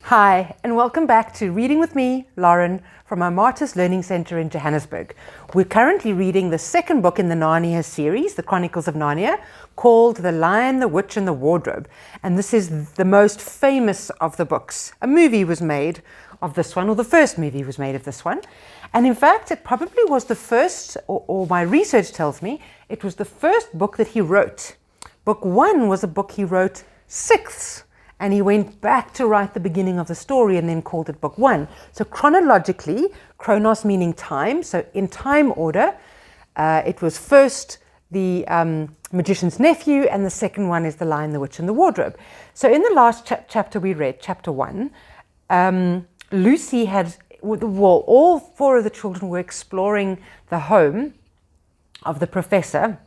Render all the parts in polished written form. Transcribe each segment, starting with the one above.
Hi, and welcome back to Reading with me, Lauren, from our Martis Learning Centre in Johannesburg. We're currently reading the second book in the Narnia series, The Chronicles of Narnia, called The Lion, the Witch and the Wardrobe. And this is the most famous of the books. A movie was made of this one, or the first movie was made of this one. And in fact, it probably was the first, or my research tells me, it was the first book that he wrote. Book one was a book he wrote sixths. And he went back to write the beginning of the story and then called it book one. So chronologically, chronos meaning time, so in time order, it was first the Magician's Nephew, and the second one is The Lion, the Witch and the Wardrobe. So in the last chapter we read, chapter one, Lucy had, well, all four of the children were exploring the home of the professor.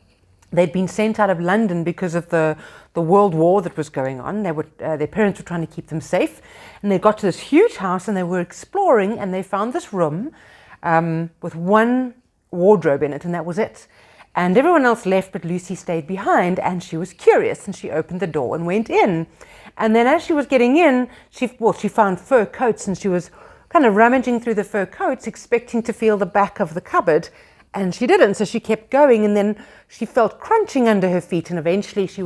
They'd been sent out of London because of the World War that was going on. Their parents were trying to keep them safe. And they got to this huge house and they were exploring, and they found this room with one wardrobe in it, and that was it. And everyone else left, but Lucy stayed behind, and she was curious, and she opened the door and went in. And then as she was getting in, she found fur coats, and she was kind of rummaging through the fur coats, expecting to feel the back of the cupboard. And she didn't, so she kept going, and then she felt crunching under her feet, and eventually she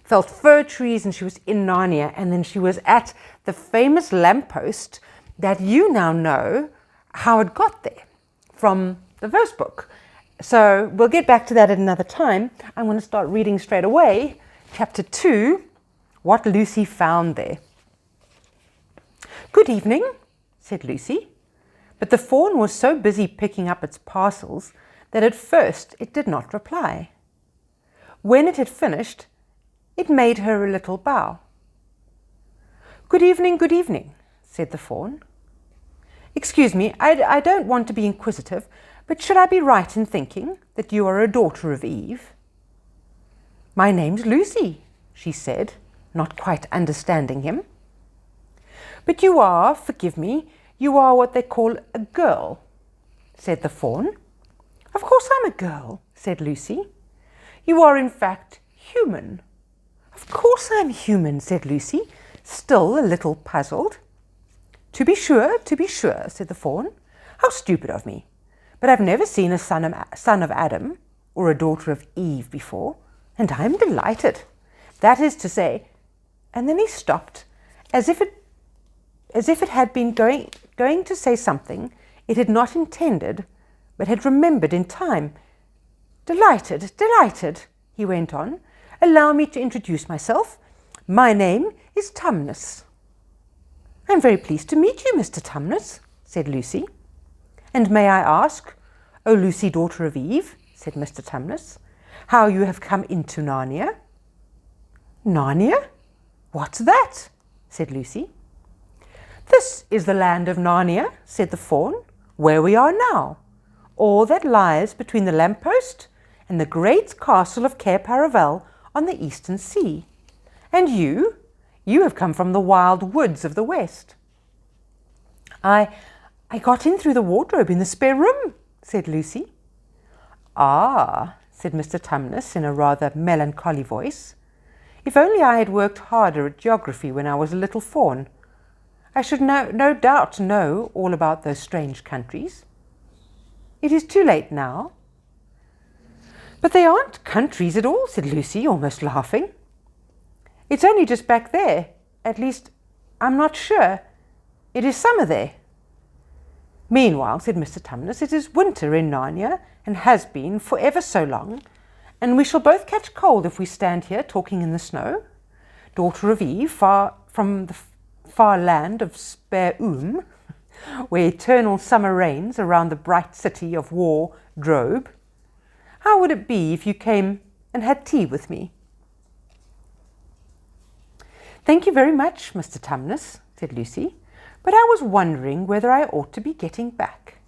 felt fir trees, and she was in Narnia, and then she was at the famous lamppost that you now know how it got there from the first book. So we'll get back to that at another time. I'm going to start reading straight away, chapter 2, What Lucy Found There. "Good evening," said Lucy. But the faun was so busy picking up its parcels that at first it did not reply. When it had finished, it made her a little bow. "Good evening," said the faun. "Excuse me, I don't want to be inquisitive, but should I be right in thinking that you are a daughter of Eve?" "My name's Lucy," she said, not quite understanding him. "But you are, forgive me, you are what they call a girl," said the faun. "Of course I'm a girl," said Lucy. "You are in fact human." "Of course I'm human," said Lucy, still a little puzzled. To be sure," said the faun. "How stupid of me. But I've never seen a son of Adam or a daughter of Eve before, and I'm delighted. That is to say," and then he stopped, as if it had been going to say something it had not intended, but had remembered in time. Delighted, he went on. "Allow me to introduce myself. My name is Tumnus." "I'm very pleased to meet you, Mr. Tumnus," said Lucy. "And may I ask, O Lucy, daughter of Eve," said Mr. Tumnus, "how you have come into Narnia?" "Narnia? What's that?" said Lucy. "This is the land of Narnia," said the faun, "where we are now, all that lies between the lamppost and the great castle of Cair Paravel on the eastern sea. And you have come from the wild woods of the west." I got in through the wardrobe in the spare room," said Lucy. "Ah," said Mr. Tumnus in a rather melancholy voice. "If only I had worked harder at geography when I was a little faun, I should no doubt know all about those strange countries. It is too late now." "But they aren't countries at all," said Lucy, almost laughing. "It's only just back there. At least, I'm not sure. It is summer there." "Meanwhile," said Mr. Tumnus, "it is winter in Narnia, and has been for ever so long, and we shall both catch cold if we stand here talking in the snow. Daughter of Eve, from the far land of Spare where eternal summer reigns around the bright city of War Drobe. How would it be if you came and had tea with me?" "Thank you very much, Mr. Tumnus," said Lucy, "but I was wondering whether I ought to be getting back."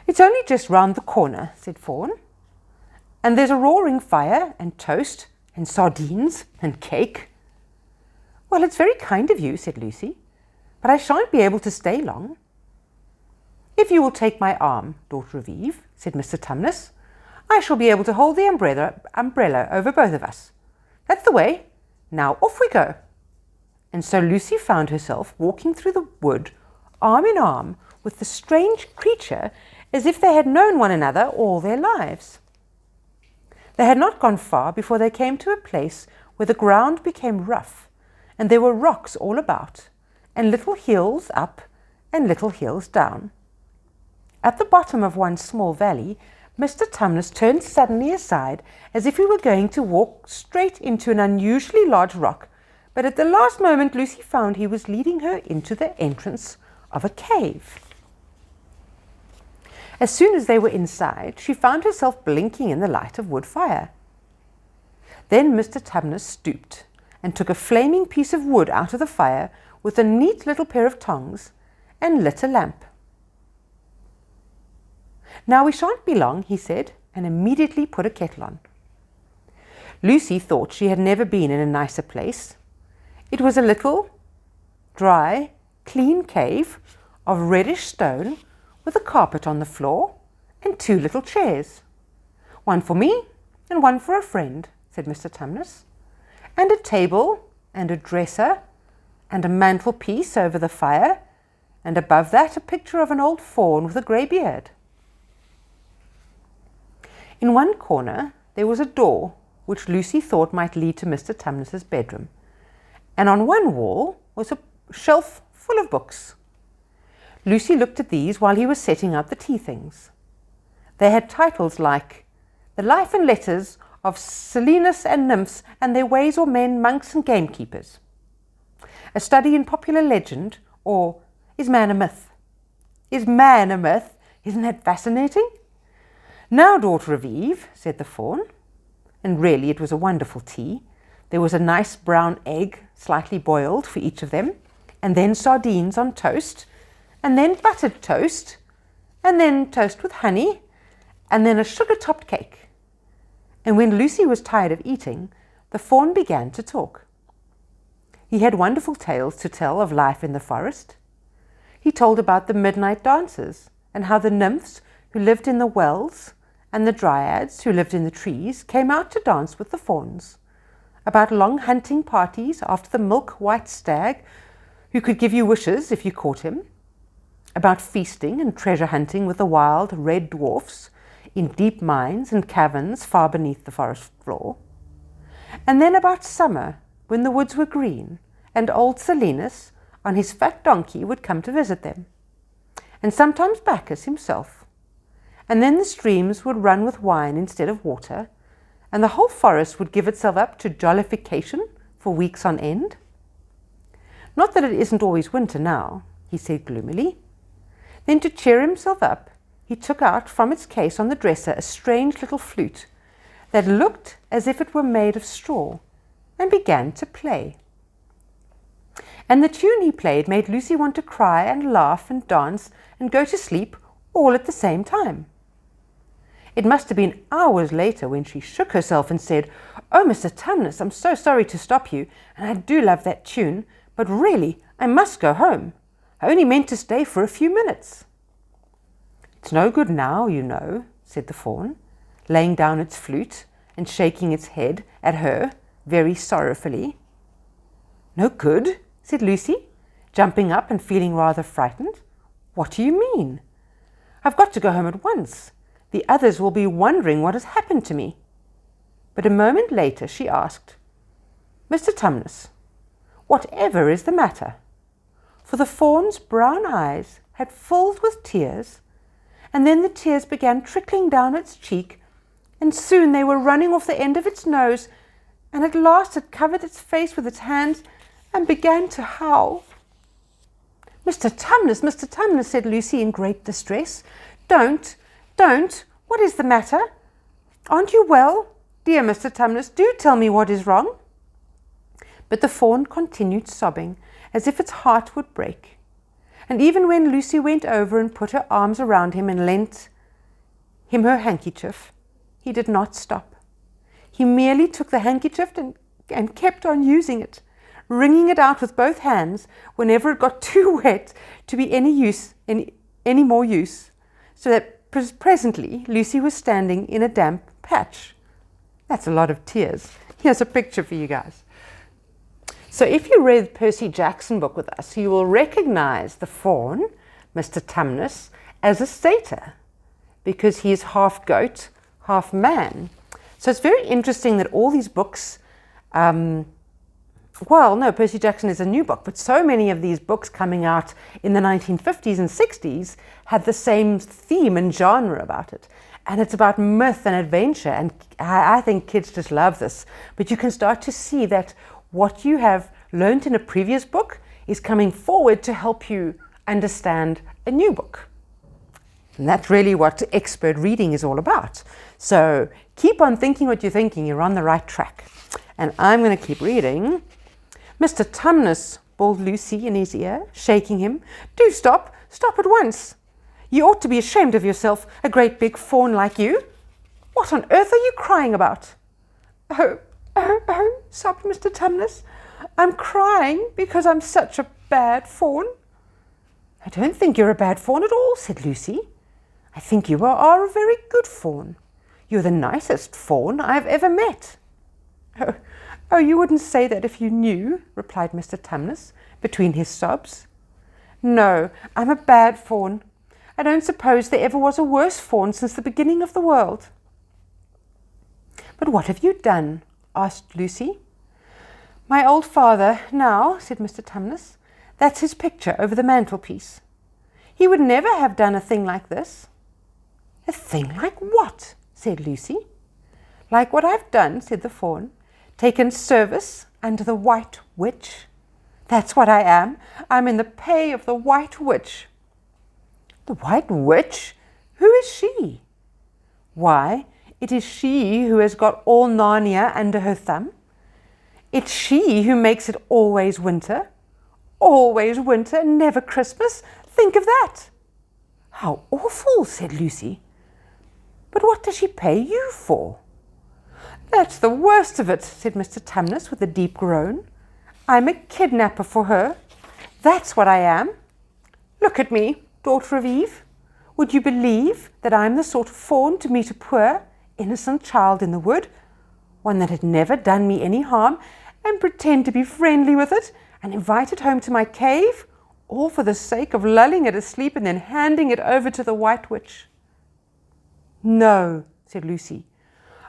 "It's only just round the corner," said faun, "and there's a roaring fire and toast and sardines and cake." "Well, it's very kind of you," said Lucy, "but I shan't be able to stay long." "If you will take my arm, daughter of Eve," said Mr. Tumnus, "I shall be able to hold the umbrella over both of us. That's the way. Now off we go." and so Lucy found herself walking through the wood, arm in arm, with the strange creature as if they had known one another all their lives. They had not gone far before they came to a place where the ground became rough, and there were rocks all about, and little hills up and little hills down. At the bottom of one small valley, Mr. Tumnus turned suddenly aside as if he were going to walk straight into an unusually large rock, but at the last moment Lucy found he was leading her into the entrance of a cave. As soon as they were inside, she found herself blinking in the light of wood fire. Then Mr. Tumnus stooped and took a flaming piece of wood out of the fire with a neat little pair of tongs and lit a lamp. "Now we shan't be long," he said, and immediately put a kettle on. Lucy thought she had never been in a nicer place. It was a little, dry, clean cave of reddish stone with a carpet on the floor and 2 little chairs. "One for me and one for a friend," said Mr. Tumnus, "and a table and a dresser and a mantelpiece over the fire, and above that a picture of an old faun with a grey beard." In one corner there was a door which Lucy thought might lead to Mr. Tumnus's bedroom, and on one wall was a shelf full of books. Lucy looked at these while he was setting out the tea things. They had titles like "The Life and Letters of Silenus and Nymphs and Their Ways or Men, Monks and Gamekeepers," "A Study in Popular Legend," or "Is Man a Myth?" Is man a myth? Isn't that fascinating? "Now, daughter of Eve," said the faun, and really it was a wonderful tea. There was a nice brown egg, slightly boiled, for each of them, and then sardines on toast, and then buttered toast, and then toast with honey, and then a sugar-topped cake. And when Lucy was tired of eating, the faun began to talk. He had wonderful tales to tell of life in the forest. He told about the midnight dances, and how the nymphs who lived in the wells and the dryads who lived in the trees came out to dance with the fauns, about long hunting parties after the milk-white stag who could give you wishes if you caught him, about feasting and treasure hunting with the wild red dwarfs in deep mines and caverns far beneath the forest floor, and then about summer when the woods were green and old Silenus on his fat donkey would come to visit them, and sometimes Bacchus himself, and then the streams would run with wine instead of water, and the whole forest would give itself up to jollification for weeks on end. "Not that it isn't always winter now," he said gloomily. Then, to cheer himself up, he took out from its case on the dresser a strange little flute that looked as if it were made of straw, and began to play. And the tune he played made Lucy want to cry and laugh and dance and go to sleep all at the same time. It must have been hours later when she shook herself and said, "Oh, Mr. Tumnus, I'm so sorry to stop you, and I do love that tune, but really I must go home. I only meant to stay for a few minutes." "It's no good now, you know," said the faun, laying down its flute and shaking its head at her very sorrowfully. "No good?" said Lucy, jumping up and feeling rather frightened. "What do you mean?" "I've got to go home at once. The others will be wondering what has happened to me." But a moment later she asked, "Mr. Tumnus, whatever is the matter?" For the faun's brown eyes had filled with tears, and then the tears began trickling down its cheek, and soon they were running off the end of its nose, and at last it covered its face with its hands and began to howl. Mr. Tumnus, said Lucy in great distress. Don't, what is the matter? Aren't you well? Dear Mr. Tumnus, do tell me what is wrong." But the faun continued sobbing, as if its heart would break. And even when Lucy went over and put her arms around him and lent him her handkerchief, he did not stop. He merely took the handkerchief and kept on using it, wringing it out with both hands whenever it got too wet to be any more use, so that presently Lucy was standing in a damp patch. That's a lot of tears. Here's a picture for you guys. So if you read Percy Jackson book with us, you will recognize the faun, Mr. Tumnus, as a satyr, because he is half goat, half man. So it's very interesting that all these books, well, no, Percy Jackson is a new book, but so many of these books coming out in the 1950s and 60s had the same theme and genre about it. And it's about myth and adventure, and I think kids just love this. But you can start to see that what you have learned in a previous book is coming forward to help you understand a new book. And that's really what expert reading is all about. So keep on thinking what you're thinking, you're on the right track. And I'm going to keep reading. Mr. Tumnus, bawled Lucy in his ear, shaking him. Do stop, stop at once. You ought to be ashamed of yourself, a great big faun like you. What on earth are you crying about? Oh, sobbed Mr. Tumnus. I'm crying because I'm such a bad faun. I don't think you're a bad faun at all, said Lucy. I think you are a very good faun. You're the nicest faun I've ever met. Oh, you wouldn't say that if you knew, replied Mr. Tumnus between his sobs. No, I'm a bad faun. I don't suppose there ever was a worse faun since the beginning of the world. But what have you done? Asked Lucy. My old father, now, said Mr. Tumnus. That's his picture over the mantelpiece. He would never have done a thing like this. A thing like what? Said Lucy. Like what I've done, said the faun. Taken service under the White Witch. That's what I am. I'm in the pay of the White Witch. The White Witch? Who is she? Why, it is she who has got all Narnia under her thumb. It's she who makes it always winter. Always winter, never Christmas. Think of that. How awful, said Lucy. But what does she pay you for? That's the worst of it, said Mr. Tumnus with a deep groan. I'm a kidnapper for her. That's what I am. Look at me, daughter of Eve. Would you believe that I'm the sort of faun to meet a poor, innocent child in the wood, one that had never done me any harm, and pretend to be friendly with it, and invite it home to my cave, all for the sake of lulling it asleep and then handing it over to the White Witch? No, said Lucy.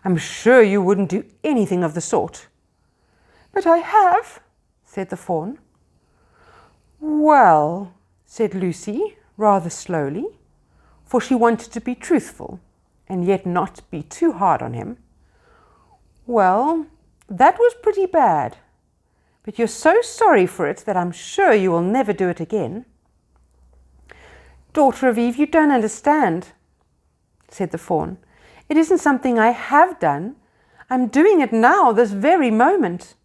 I'm sure you wouldn't do anything of the sort. But I have, said the faun. Well, said Lucy, rather slowly, for she wanted to be truthful and yet not be too hard on him. Well, that was pretty bad, but you're so sorry for it that I'm sure you will never do it again. Daughter of Eve, you don't understand, said the faun. It isn't something I have done. I'm doing it now, this very moment.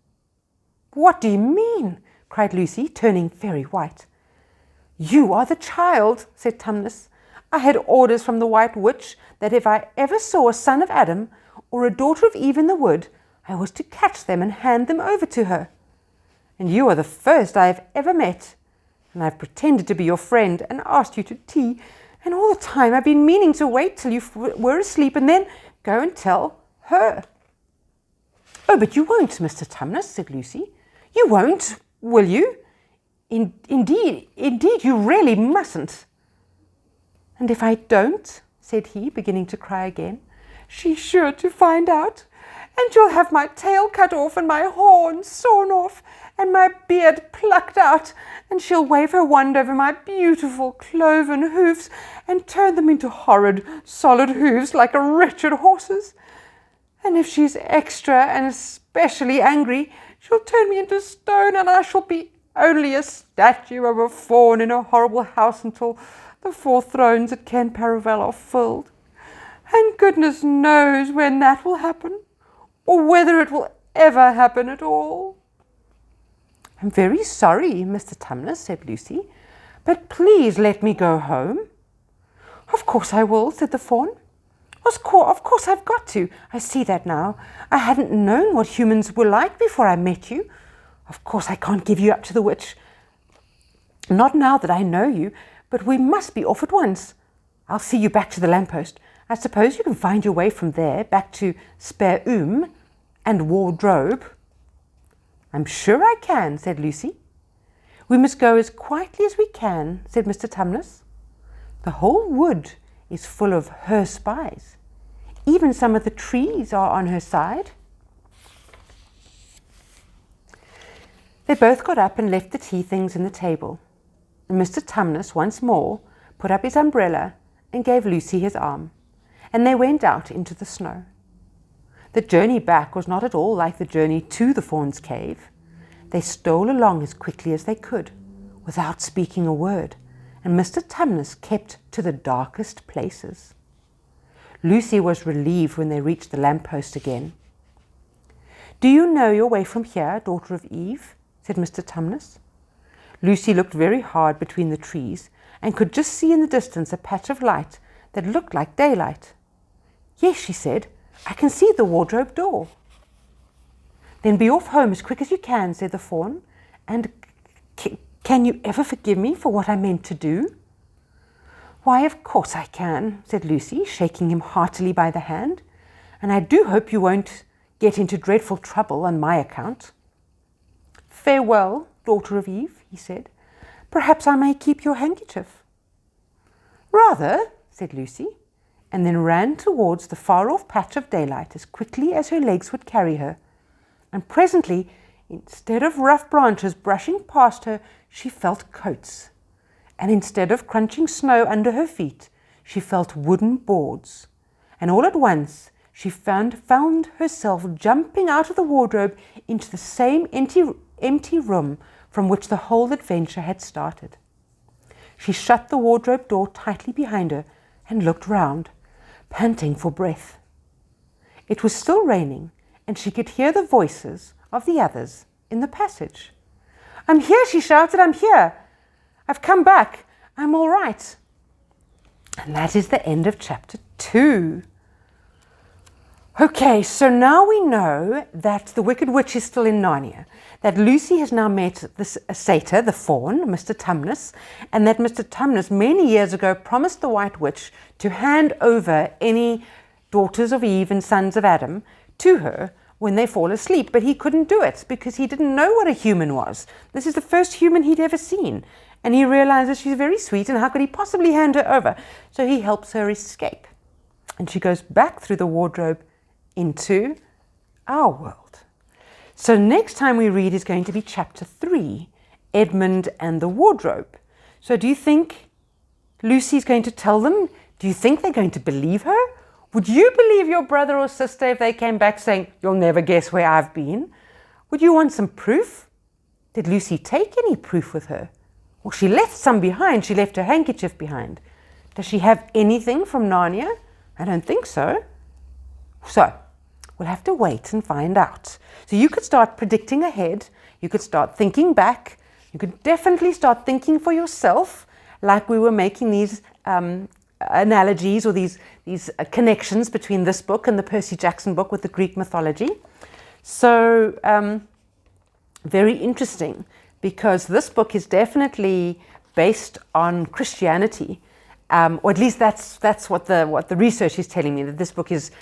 What do you mean? Cried Lucy, turning very white. You are the child, said Tumnus. I had orders from the White Witch that if I ever saw a son of Adam or a daughter of Eve in the wood, I was to catch them and hand them over to her. And you are the first I have ever met, and I've pretended to be your friend and asked you to tea, and all the time I've been meaning to wait till you were asleep and then go and tell her. Oh, but you won't, Mr. Tumnus, said Lucy. You won't, will you? Indeed, you really mustn't. And if I don't, said he, beginning to cry again, she's sure to find out, and you'll have my tail cut off and my horns sawn off and my beard plucked out, and she'll wave her wand over my beautiful cloven hoofs and turn them into horrid solid hoofs like a wretched horse's. And if she's extra and especially angry, she'll turn me into stone, and I shall be only a statue of a faun in a horrible house until the 4 thrones at Ken Paravel are filled. And goodness knows when that will happen, or whether it will ever happen at all. I'm very sorry, Mr. Tumnus, said Lucy, but please let me go home. Of course I will, said the faun. Of course I've got to. I see that now. I hadn't known what humans were like before I met you. Of course I can't give you up to the witch. Not now that I know you, but we must be off at once. I'll see you back to the lamppost. I suppose you can find your way from there back to Spare and Wardrobe. "I'm sure I can," said Lucy. "We must go as quietly as we can," said Mr. Tumnus. "The whole wood is full of her spies. Even some of the trees are on her side." They both got up and left the tea things in the table. And Mr. Tumnus once more put up his umbrella and gave Lucy his arm, and they went out into the snow. The journey back was not at all like the journey to the faun's cave. They stole along as quickly as they could, without speaking a word, and Mr. Tumnus kept to the darkest places. Lucy was relieved when they reached the lamp-post again. "Do you know your way from here, daughter of Eve?" said Mr. Tumnus. Lucy looked very hard between the trees and could just see in the distance a patch of light that looked like daylight. "Yes," she said, "I can see the wardrobe door." "Then be off home as quick as you can," said the faun. "And can you ever forgive me for what I meant to do?" "Why, of course I can," said Lucy, shaking him heartily by the hand. "And I do hope you won't get into dreadful trouble on my account." "Farewell, daughter of Eve," he said. "Perhaps I may keep your handkerchief." "Rather," said Lucy, and then ran towards the far-off patch of daylight as quickly as her legs would carry her. And presently, instead of rough branches brushing past her, she felt coats. And instead of crunching snow under her feet, she felt wooden boards. And all at once, she found herself jumping out of the wardrobe into the same empty room from which the whole adventure had started. She shut the wardrobe door tightly behind her and looked round, panting for breath. It was still raining, and she could hear the voices of the others in the passage. "I'm here," she shouted, "I'm here. I've come back. I'm all right." And that is the end of chapter 2. Okay, so now we know that the Wicked Witch is still in Narnia, that Lucy has now met this satyr, the faun, Mr. Tumnus, and that Mr. Tumnus many years ago promised the White Witch to hand over any daughters of Eve and sons of Adam to her when they fall asleep, but he couldn't do it because he didn't know what a human was. This is the first human he'd ever seen, and he realizes she's very sweet, and how could he possibly hand her over? So he helps her escape, and she goes back through the wardrobe into our world. So next time we read is going to be chapter 3, Edmund and the Wardrobe. So do you think Lucy's going to tell them? Do you think they're going to believe her? Would you believe your brother or sister if they came back saying, "You'll never guess where I've been"? Would you want some proof? Did Lucy take any proof with her? Well, she left some behind. She left her handkerchief behind. Does she have anything from Narnia? I don't think so. So we'll have to wait and find out. So you could start predicting ahead. You could start thinking back. You could definitely start thinking for yourself, like we were making these analogies or these connections between this book and the Percy Jackson book with the Greek mythology. So very interesting, because this book is definitely based on Christianity, or at least that's what the research is telling me, that this book is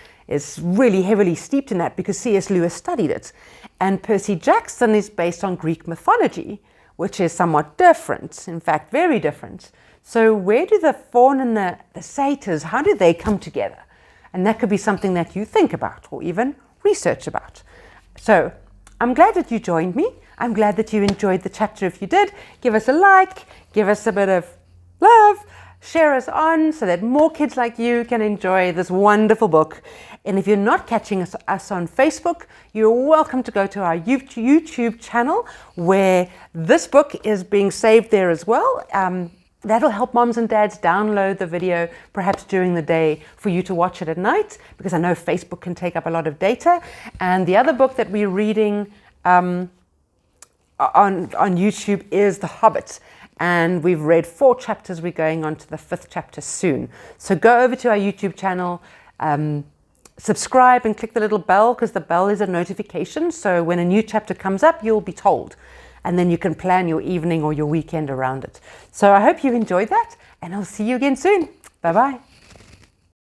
really heavily steeped in that, because C.S. Lewis studied it. And Percy Jackson is based on Greek mythology, which is somewhat different, in fact, very different. So where do the faun and the satyrs, how do they come together? And that could be something that you think about or even research about. So I'm glad that you joined me. I'm glad that you enjoyed the chapter. If you did, give us a like, give us a bit of love, share us on so that more kids like you can enjoy this wonderful book. And if you're not catching us on Facebook, you're welcome to go to our YouTube channel, where this book is being saved there as well. That'll help moms and dads download the video perhaps during the day for you to watch it at night, because I know Facebook can take up a lot of data. And the other book that we're reading on YouTube is The Hobbit. And we've read 4 chapters. We're going on to the 5th chapter soon. So go over to our YouTube channel, subscribe and click the little bell, because the bell is a notification. So when a new chapter comes up, you'll be told. And then you can plan your evening or your weekend around it. So I hope you enjoyed that, and I'll see you again soon. Bye-bye.